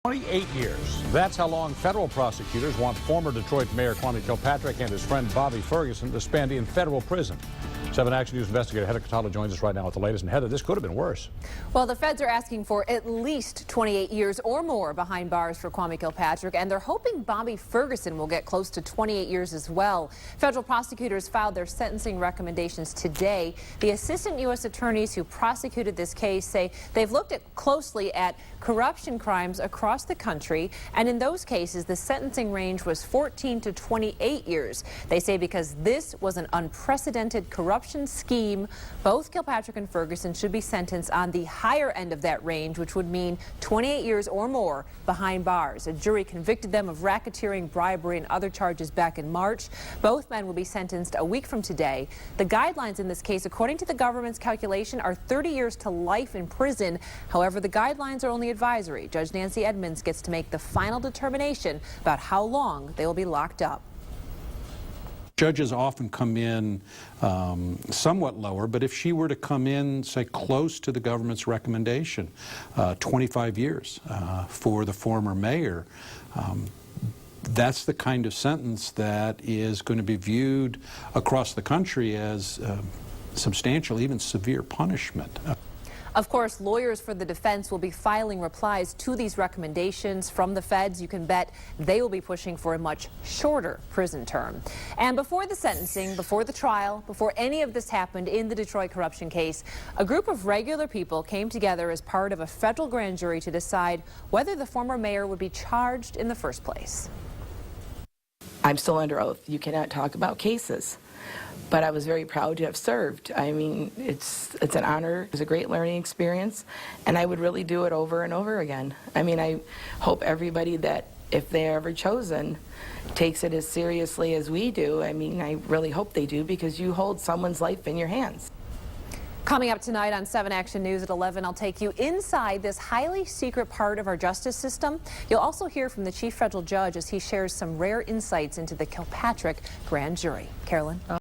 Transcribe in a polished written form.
28 years. That's how long federal prosecutors want former Detroit Mayor Kwame Kilpatrick and his friend Bobby Ferguson to spend in federal prison. 7 Action News investigator Heather Catala joins us right now with the latest. And Heather, this could have been worse. Well, the feds are asking for at least 28 years or more behind bars for Kwame Kilpatrick, and they're hoping Bobby Ferguson will get close to 28 years as well. Federal prosecutors filed their sentencing recommendations today. The assistant U.S. attorneys who prosecuted this case say they've looked closely at corruption crimes across the country, and in those cases, the sentencing range was 14 to 28 years. They say because this was an unprecedented corruption scheme, both Kilpatrick and Ferguson should be sentenced on the higher end of that range, which would mean 28 years or more behind bars. A jury convicted them of racketeering, bribery, and other charges back in March. Both men will be sentenced a week from today. The guidelines in this case, according to the government's calculation, are 30 years to life in prison. However, the guidelines are only advisory. Judge Nancy Edmonds gets to make the final determination about how long they will be locked up. Judges often come in somewhat lower, but if she were to come in, say, close to the government's recommendation, 25 years for the former mayor, that's the kind of sentence that is going to be viewed across the country as substantial, even severe punishment. Of course, lawyers for the defense will be filing replies to these recommendations from the feds. You can bet they will be pushing for a much shorter prison term. And before the sentencing, before the trial, before any of this happened in the Detroit corruption case, a group of regular people came together as part of a federal grand jury to decide whether the former mayor would be charged in the first place. I'm still under oath. You cannot talk about cases. But I was very proud to have served. I mean, it's an honor. It was a great learning experience, and I would really do it over and over again. I mean, I hope everybody that, if they're ever chosen, takes it as seriously as we do. I mean, I really hope they do, because you hold someone's life in your hands. Coming up tonight on 7 Action News at 11, I'll take you inside this highly secret part of our justice system. You'll also hear from the chief federal judge as he shares some rare insights into the Kilpatrick grand jury. Carolyn?